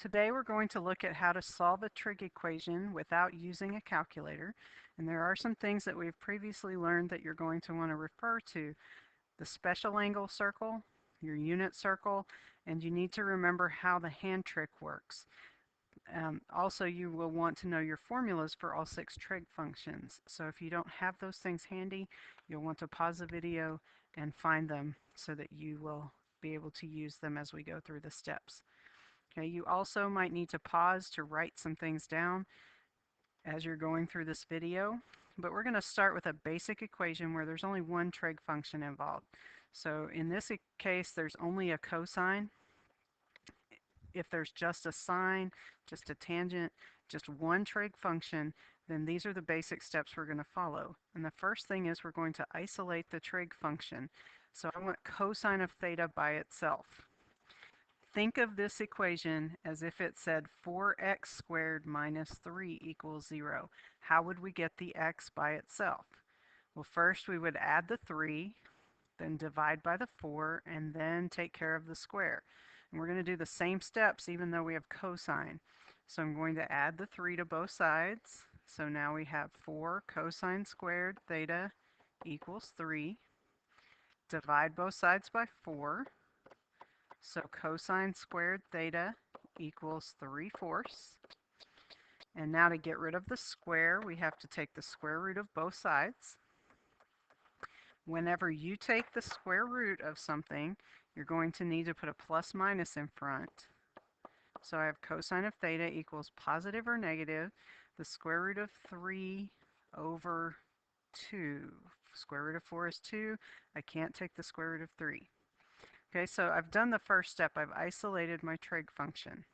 Today we're going to look at how to solve a trig equation without using a calculator. And there are some things that we've previously learned that you're going to want to refer to. The special angle circle, your unit circle, and you need to remember how the hand trick works. Also, you will want to know your formulas for all 6 trig functions. So if you don't have those things handy, you'll want to pause the video and find them so that you will be able to use them as we go through the steps. Okay, you also might need to pause to write some things down as you're going through this video, but we're going to start with a basic equation where there's only one trig function involved. So in this case, there's only a cosine. If there's just a sine, just a tangent, just one trig function, then these are the basic steps we're going to follow. And the first thing is we're going to isolate the trig function. So I want cosine of theta by itself. Think of this equation as if it said 4x squared minus 3 equals 0. How would we get the x by itself? Well, first we would add the 3, then divide by the 4, and then take care of the square. And we're going to do the same steps even though we have cosine. So I'm going to add the 3 to both sides. So now we have 4 cosine squared theta equals 3. Divide both sides by 4. So cosine squared theta equals 3/4. And now to get rid of the square, we have to take the square root of both sides. Whenever you take the square root of something, you're going to need to put a plus minus in front. So I have cosine of theta equals positive or negative the square root of 3 over 2. Square root of 4 is 2. I can't take the square root of 3. Okay, so I've done the first step. I've isolated my trig function.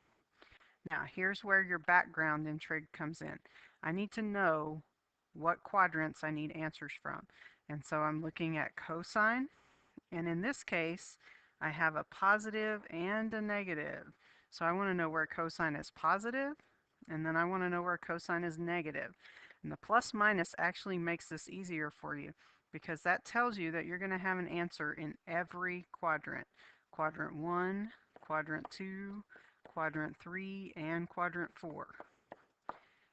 Now, here's where your background in trig comes in. I need to know what quadrants I need answers from. And so I'm looking at cosine. And in this case, I have a positive and a negative. So I want to know where cosine is positive, and then I want to know where cosine is negative. And the plus minus actually makes this easier for you, because that tells you that you're going to have an answer in every quadrant. Quadrant 1, quadrant 2, quadrant 3, and quadrant 4.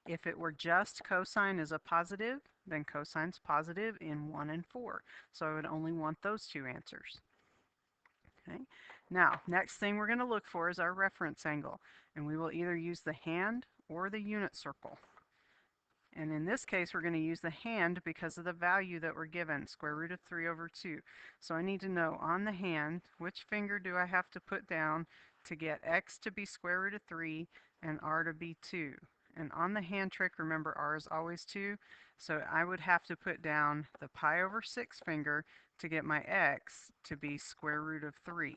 If it were just cosine is a positive, then cosine's positive in 1 and 4. So I would only want those two answers. Okay. Now, next thing we're going to look for is our reference angle. And we will either use the hand or the unit circle. And in this case, we're going to use the hand because of the value that we're given, square root of 3 over 2. So I need to know on the hand, which finger do I have to put down to get x to be square root of 3 and r to be 2. And on the hand trick, remember r is always 2. So I would have to put down the pi over 6 finger to get my x to be square root of 3.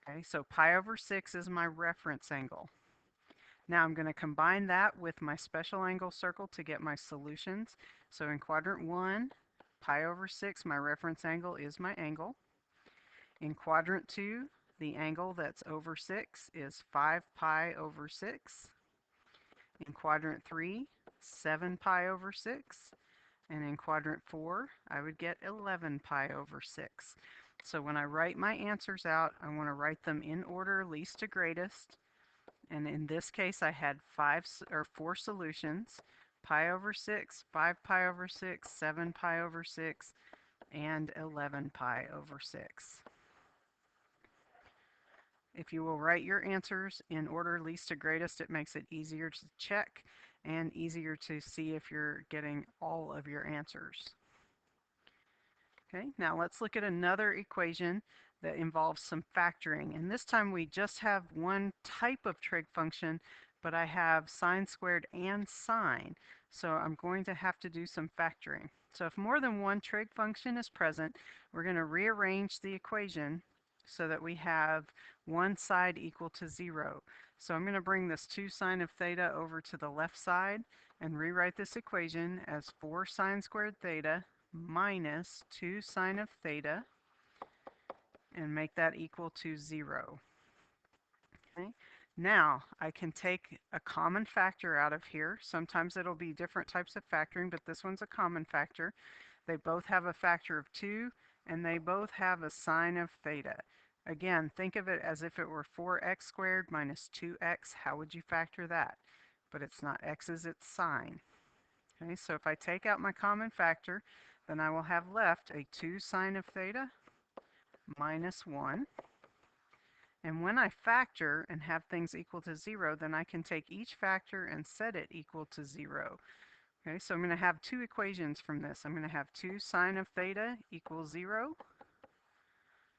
Okay, so pi over 6 is my reference angle. Now I'm going to combine that with my special angle circle to get my solutions. So in quadrant 1, pi over 6, my reference angle is my angle. In quadrant 2, the angle that's over 6 is 5 pi over 6. In quadrant 3, 7 pi over 6. And in quadrant 4, I would get 11 pi over 6. So when I write my answers out, I want to write them in order least to greatest. And in this case, I had 4 solutions: pi over 6, 5 pi over 6, 7 pi over 6, and 11 pi over 6. If you will write your answers in order least to greatest, it makes it easier to check and easier to see if you're getting all of your answers. Okay, now let's look at another equation that involves some factoring. And this time we just have one type of trig function, but I have sine squared and sine. So I'm going to have to do some factoring. So if more than one trig function is present, we're going to rearrange the equation so that we have one side equal to 0. So I'm going to bring this 2 sine of theta over to the left side and rewrite this equation as 4 sine squared theta minus 2 sine of theta, and make that equal to 0. Okay. Now I can take a common factor out of here. Sometimes it'll be different types of factoring, but this one's a common factor. They both have a factor of 2, and they both have a sine of theta. Again, think of it as if it were 4x squared minus 2x. How would you factor that? But it's not x's, it's sine. Okay, so if I take out my common factor, then I will have left a 2 sine of theta minus 1. And when I factor and have things equal to 0, then I can take each factor and set it equal to 0. Okay, so I'm going to have two equations from this. I'm going to have 2 sine of theta equals 0,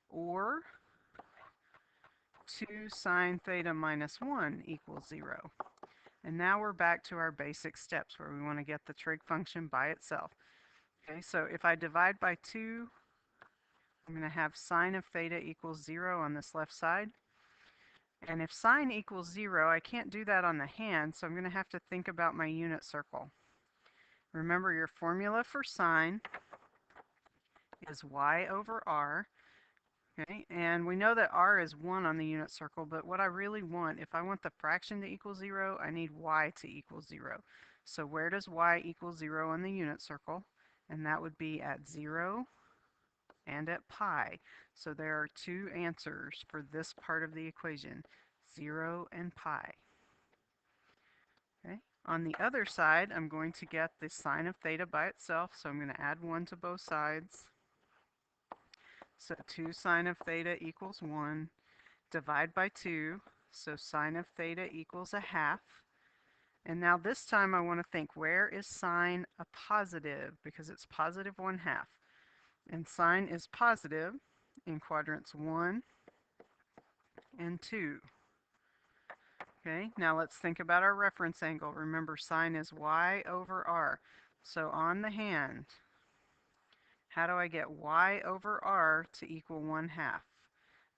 or 2 sine theta minus 1 equals 0. And now we're back to our basic steps where we want to get the trig function by itself. Okay, so if I divide by 2, I'm going to have sine of theta equals 0 on this left side. And if sine equals 0, I can't do that on the hand, so I'm going to have to think about my unit circle. Remember, your formula for sine is y over r. Okay, and we know that r is 1 on the unit circle, but what I really want, if I want the fraction to equal 0, I need y to equal 0. So where does y equal 0 on the unit circle? And that would be at 0 and at pi. So there are two answers for this part of the equation, 0 and pi. Okay. On the other side, I'm going to get the sine of theta by itself, so I'm going to add 1 to both sides. So 2 sine of theta equals 1. Divide by 2, so sine of theta equals a half. And now this time I want to think, where is sine a positive? Because it's positive 1/2. And sine is positive in quadrants 1 and 2. Okay, now let's think about our reference angle. Remember, sine is y over r. So on the hand, how do I get y over r to equal 1/2?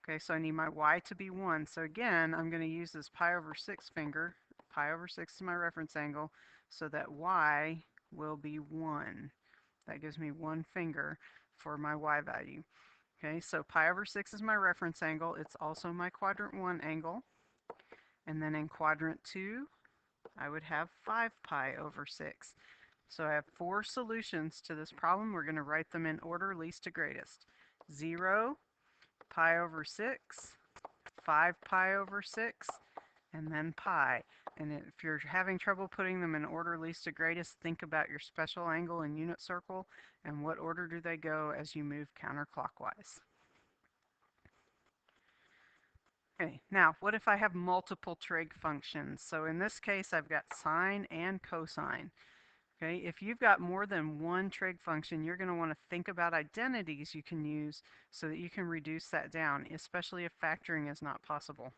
Okay, so I need my y to be 1. So again, I'm going to use this pi over 6 finger. Pi over 6 is my reference angle, so that y will be 1. That gives me 1 finger for my y value. Okay, so pi over 6 is my reference angle. It's also my quadrant 1 angle. And then in quadrant 2, I would have 5 pi over 6. So I have 4 solutions to this problem. We're going to write them in order least to greatest. 0, pi over 6, 5 pi over 6, and then pi. And if you're having trouble putting them in order least to greatest, think about your special angle and unit circle and what order do they go as you move counterclockwise. Okay, now what if I have multiple trig functions? So in this case, I've got sine and cosine. Okay, if you've got more than one trig function, you're going to want to think about identities you can use so that you can reduce that down, especially if factoring is not possible.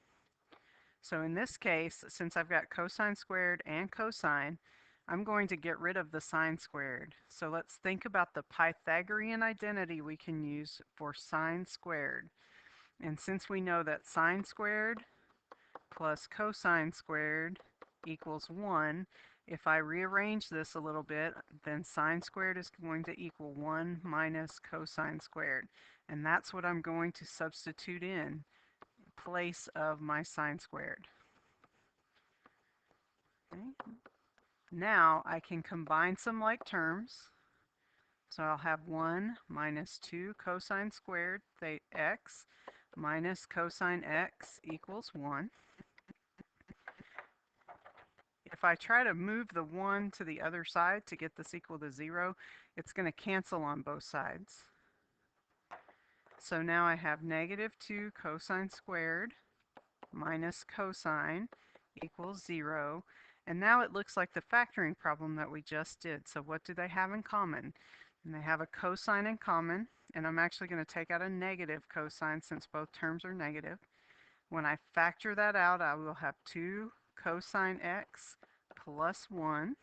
So in this case, since I've got cosine squared and cosine, I'm going to get rid of the sine squared. So let's think about the Pythagorean identity we can use for sine squared. And since we know that sine squared plus cosine squared equals 1, if I rearrange this a little bit, then sine squared is going to equal 1 minus cosine squared. And that's what I'm going to substitute in place of my sine squared. Okay. Now I can combine some like terms. So I'll have 1 minus 2 cosine squared x minus cosine x equals 1. If I try to move the 1 to the other side to get this equal to 0, it's going to cancel on both sides. So now I have negative 2 cosine squared minus cosine equals 0. And now it looks like the factoring problem that we just did. So what do they have in common? And they have a cosine in common. And I'm actually going to take out a negative cosine since both terms are negative. When I factor that out, I will have 2 cosine x plus 1.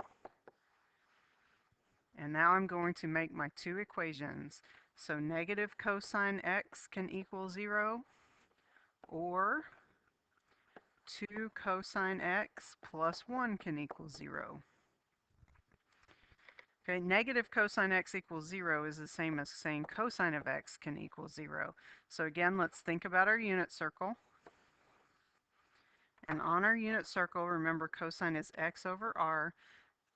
And now I'm going to make my two equations. So negative cosine x can equal 0, or 2 cosine x plus 1 can equal 0. Okay, negative cosine x equals 0 is the same as saying cosine of x can equal 0. So again, let's think about our unit circle. And on our unit circle, remember cosine is x over r.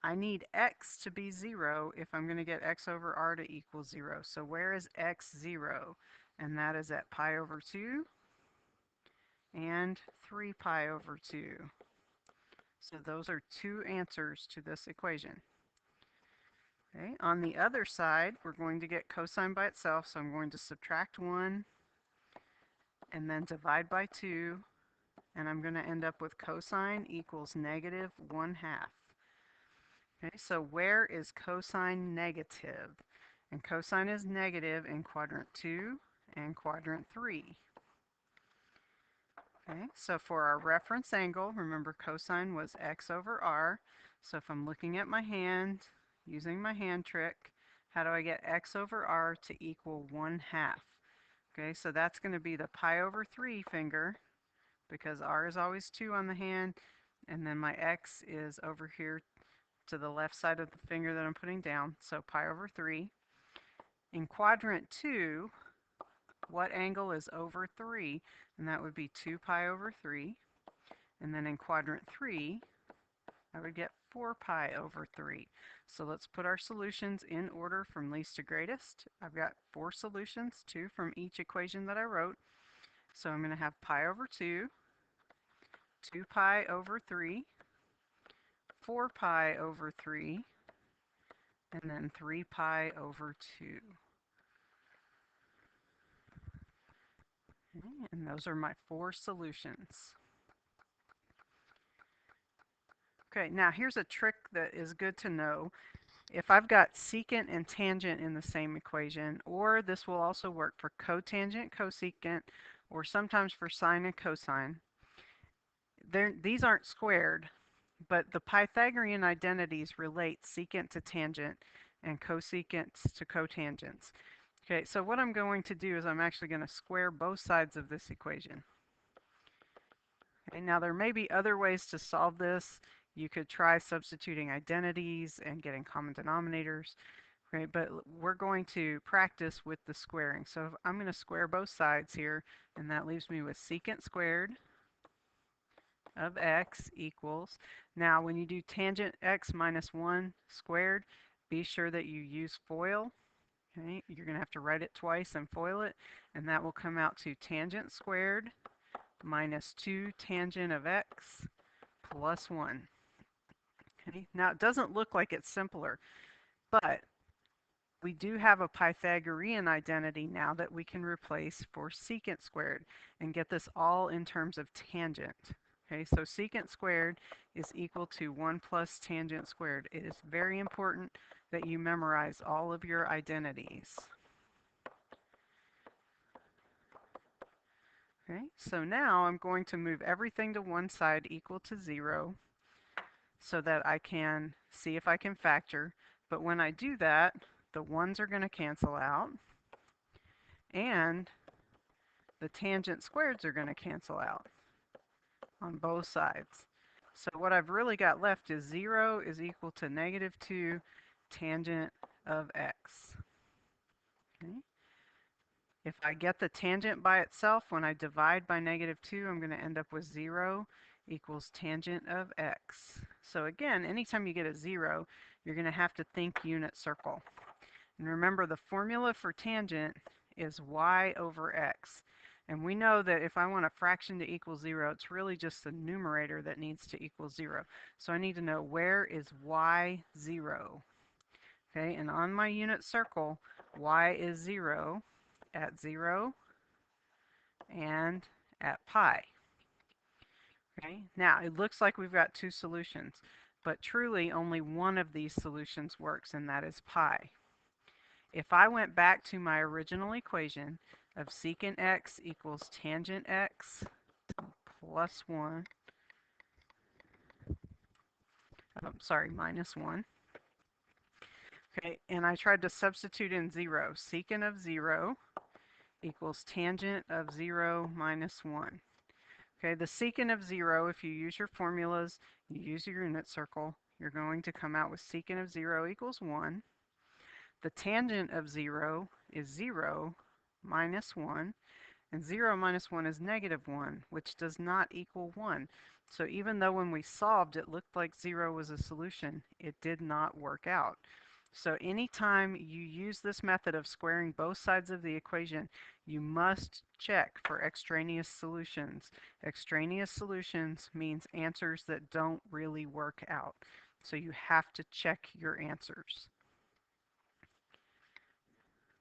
I need x to be 0 if I'm going to get x over r to equal 0. So where is x 0? And that is at pi over 2 and 3 pi over 2. So those are two answers to this equation. Okay, on the other side, we're going to get cosine by itself, so I'm going to subtract 1 and then divide by 2, and I'm going to end up with cosine equals negative 1/2. Okay, so where is cosine negative? And cosine is negative in quadrant 2 and quadrant 3. Okay, so for our reference angle, remember cosine was x over r. So if I'm looking at my hand, using my hand trick, how do I get x over r to equal 1/2? Okay, so that's going to be the pi over 3 finger, because r is always 2 on the hand, and then my x is over here to the left side of the finger that I'm putting down, so pi over 3. In quadrant 2, what angle is over 3? And that would be 2 pi over 3. And then in quadrant 3, I would get 4 pi over 3. So let's put our solutions in order from least to greatest. I've got 4 solutions, 2 from each equation that I wrote. So I'm going to have pi over 2, 2 pi over 3, 4 pi over 3, and then 3 pi over 2. Okay, and those are my 4 solutions. Okay, now here's a trick that is good to know. If I've got secant and tangent in the same equation, or this will also work for cotangent, cosecant, or sometimes for sine and cosine, these aren't squared, but the Pythagorean identities relate secant to tangent and cosecants to cotangents. Okay, so what I'm going to do is I'm actually going to square both sides of this equation. Okay, now there may be other ways to solve this. You could try substituting identities and getting common denominators, okay, but we're going to practice with the squaring. So I'm going to square both sides here, and that leaves me with secant squared of x equals, now when you do tangent x minus 1 squared, be sure that you use FOIL. Okay, you're going to have to write it twice and FOIL it, and that will come out to tangent squared minus 2 tangent of x plus 1. Okay, now it doesn't look like it's simpler, but we do have a Pythagorean identity now that we can replace for secant squared and get this all in terms of tangent. Okay, so secant squared is equal to 1 plus tangent squared. It is very important that you memorize all of your identities. Okay, so now I'm going to move everything to one side equal to 0 so that I can see if I can factor. But when I do that, the 1's are going to cancel out, and the tangent squareds are going to cancel out on both sides. So what I've really got left is 0 is equal to negative 2 tangent of x. Okay. If I get the tangent by itself, when I divide by negative 2, I'm going to end up with 0 equals tangent of x. So again, anytime you get a 0, you're going to have to think unit circle. And remember, the formula for tangent is y over x. And we know that if I want a fraction to equal 0, it's really just the numerator that needs to equal 0. So I need to know, where is y 0? Okay, and on my unit circle, y is 0 at 0 and at pi. Okay, now it looks like we've got two solutions, but truly only one of these solutions works, and that is pi. If I went back to my original equation of secant x equals tangent x plus 1, minus 1, okay, and I tried to substitute in 0, secant of 0 equals tangent of 0 minus 1. Okay, the secant of 0, if you use your formulas, you use your unit circle, you're going to come out with secant of 0 equals 1. The tangent of 0 is 0 minus 1, and 0 minus 1 is negative 1, which does not equal 1. So even though when we solved it looked like 0 was a solution, it did not work out. So anytime you use this method of squaring both sides of the equation, you must check for extraneous solutions. Extraneous solutions means answers that don't really work out. So you have to check your answers.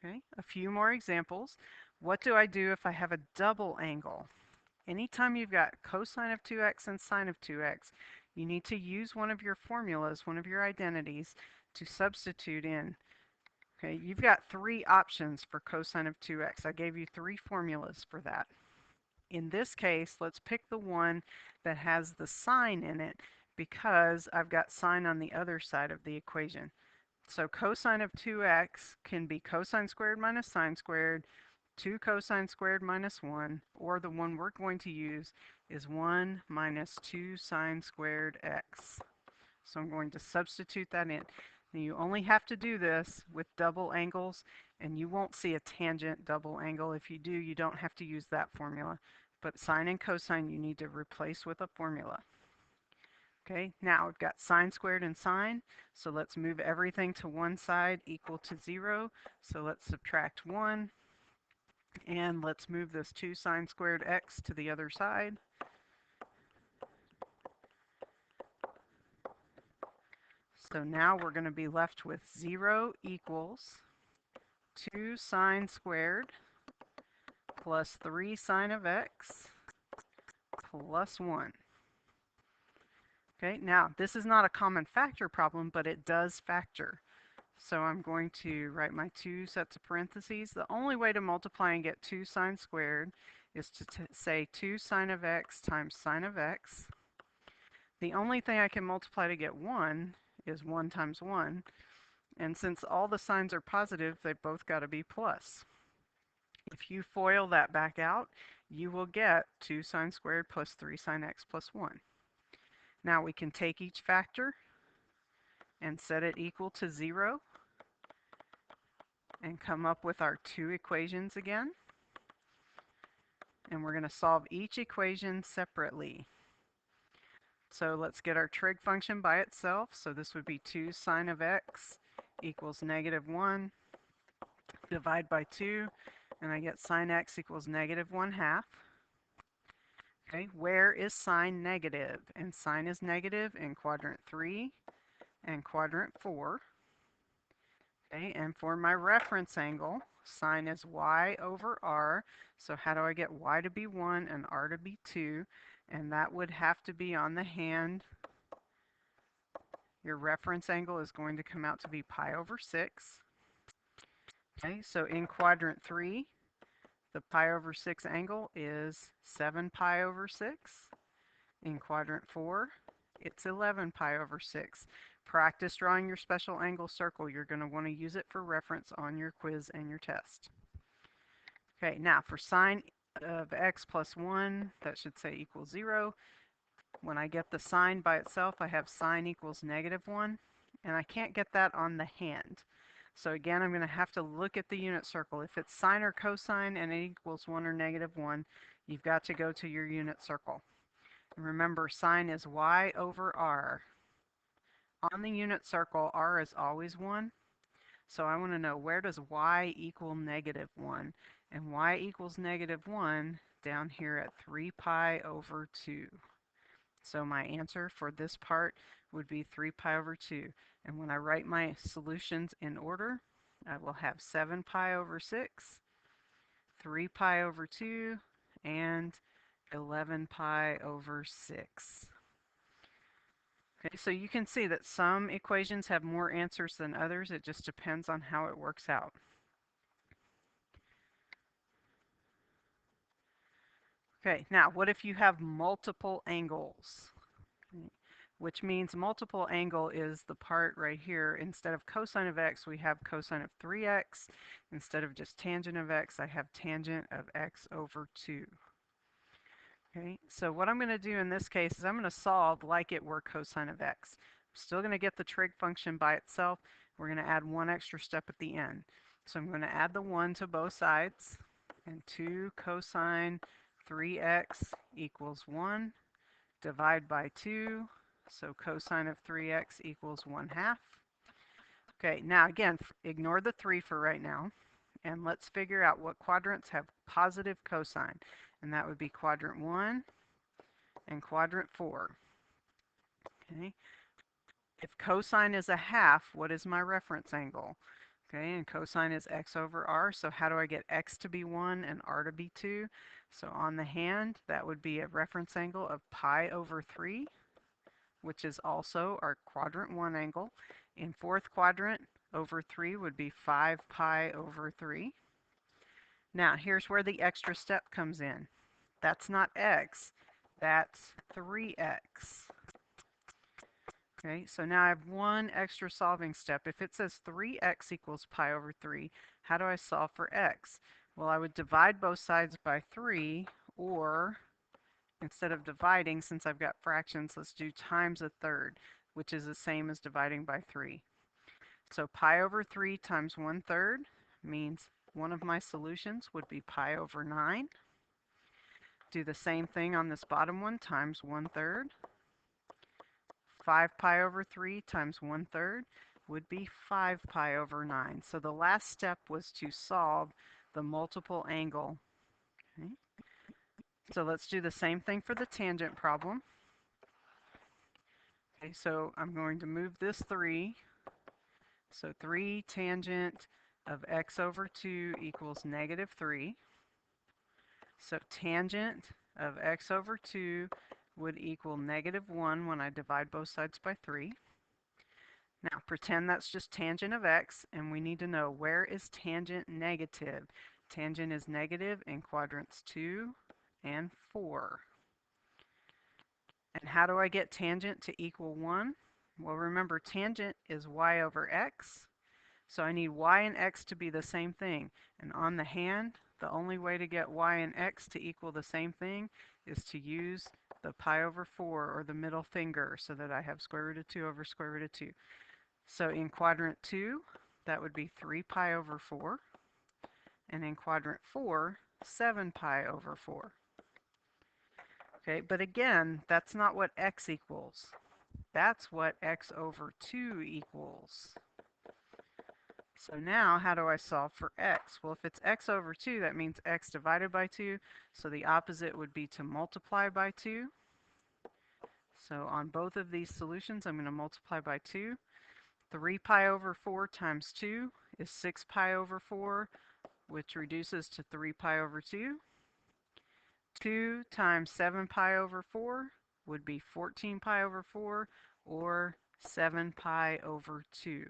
Okay, a few more examples. What do I do if I have a double angle? Anytime you've got cosine of 2x and sine of 2x, you need to use one of your formulas, one of your identities, to substitute in. Okay, you've got three options for cosine of 2x. I gave you three formulas for that. In this case, let's pick the one that has the sine in it because I've got sine on the other side of the equation. So cosine of 2x can be cosine squared minus sine squared, 2 cosine squared minus 1, or the one we're going to use is 1 minus 2 sine squared x. So I'm going to substitute that in. Now you only have to do this with double angles, and you won't see a tangent double angle. If you do, you don't have to use that formula. But sine and cosine you need to replace with a formula. Okay, now we've got sine squared and sine, so let's move everything to one side equal to 0. So let's subtract 1, and let's move this 2 sine squared x to the other side. So now we're going to be left with 0 equals 2 sine squared plus 3 sine of x plus 1. Okay, now this is not a common factor problem, but it does factor. So I'm going to write my two sets of parentheses. The only way to multiply and get 2 sine squared is to say 2 sine of x times sine of x. The only thing I can multiply to get 1 is 1 times 1. And since all the signs are positive, they've both got to be plus. If you FOIL that back out, you will get 2 sine squared plus 3 sine x plus 1. Now we can take each factor and set it equal to 0 and come up with our two equations again. And we're going to solve each equation separately. So let's get our trig function by itself. So this would be 2 sine of x equals negative 1. Divide by 2, and I get sine x equals negative 1/2. Okay, where is sine negative? And sine is negative in quadrant 3 and quadrant 4. Okay, and for my reference angle, sine is y over r. So how do I get y to be 1 and r to be 2? And that would have to be on the hand. Your reference angle is going to come out to be pi over 6. Okay, so in quadrant 3, the pi over 6 angle is 7 pi over 6. In quadrant 4, it's 11 pi over 6. Practice drawing your special angle circle. You're going to want to use it for reference on your quiz and your test. Okay, now for sine of x plus 1, that should say equals 0. When I get the sine by itself, I have sine equals negative 1, and I can't get that on the hand. So again, I'm going to have to look at the unit circle. If it's sine or cosine and it equals 1 or negative 1, you've got to go to your unit circle. And remember, sine is y over r. On the unit circle, r is always 1. So I want to know, where does y equal negative 1? And y equals negative 1 down here at 3 pi over 2. So my answer for this part would be 3 pi over 2. And when I write my solutions in order, I will have 7 pi over 6, 3 pi over 2, and 11 pi over 6. Okay, so you can see that some equations have more answers than others. It just depends on how it works out. Okay, now what if you have multiple angles? Which means multiple angle is the part right here. Instead of cosine of x, we have cosine of 3x. Instead of just tangent of x, I have tangent of x over 2. Okay, so what I'm going to do in this case is I'm going to solve like it were cosine of x. I'm still going to get the trig function by itself. We're going to add one extra step at the end. So I'm going to add the 1 to both sides, and 2 cosine 3x equals 1. Divide by 2, so cosine of 3x equals 1/2. Okay, now again, ignore the 3 for right now. And let's figure out what quadrants have positive cosine. And that would be quadrant 1 and quadrant 4. Okay. If cosine is a half, what is my reference angle? Okay, and cosine is x over r, so how do I get x to be 1 and r to be 2? So on the hand, that would be a reference angle of pi over 3, which is also our quadrant 1 angle. In fourth quadrant, over 3 would be 5 pi over 3. Now, here's where the extra step comes in. That's not x, that's 3x. Okay, so now I have one extra solving step. If it says 3x equals pi over 3, how do I solve for x? Well, I would divide both sides by 3, or instead of dividing, since I've got fractions, let's do times a third, which is the same as dividing by 3. So pi over 3 times 1/3 means one of my solutions would be pi over 9. Do the same thing on this bottom one, times 1/3. 5 pi over 3 times 1/3 would be 5 pi over 9. So the last step was to solve the multiple angle. Okay. So let's do the same thing for the tangent problem. Okay, so I'm going to move this 3. So 3 tangent of x over 2 equals negative 3. So tangent of x over 2 would equal negative 1 when I divide both sides by 3. Now pretend that's just tangent of x, and we need to know, where is tangent negative? Tangent is negative in quadrants 2 and 4. And how do I get tangent to equal 1? Well, remember, tangent is y over x, so I need y and x to be the same thing. And on the hand, the only way to get y and x to equal the same thing is to use the pi over 4, or the middle finger, so that I have square root of 2 over square root of 2. So in quadrant 2, that would be 3 pi over 4. And in quadrant 4, 7 pi over 4. Okay, but again, that's not what x equals. That's what x over 2 equals. So now, how do I solve for x? Well, if it's x over 2, that means x divided by 2. So the opposite would be to multiply by 2. So on both of these solutions, I'm going to multiply by 2. 3 pi over 4 times 2 is 6 pi over 4, which reduces to 3 pi over 2. 2 times 7 pi over 4 would be 14 pi over 4, or 7 pi over 2.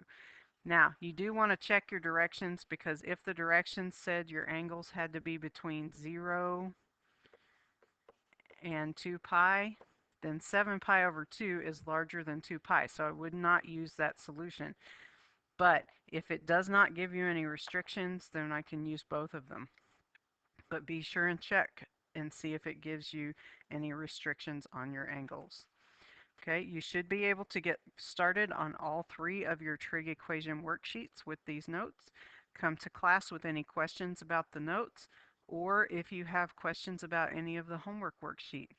Now, you do want to check your directions, because if the directions said your angles had to be between 0 and 2 pi, then 7 pi over 2 is larger than 2 pi, so I would not use that solution. But if it does not give you any restrictions, then I can use both of them. But be sure and check and see if it gives you any restrictions on your angles. Okay, you should be able to get started on all 3 of your trig equation worksheets with these notes. Come to class with any questions about the notes, or if you have questions about any of the homework worksheet.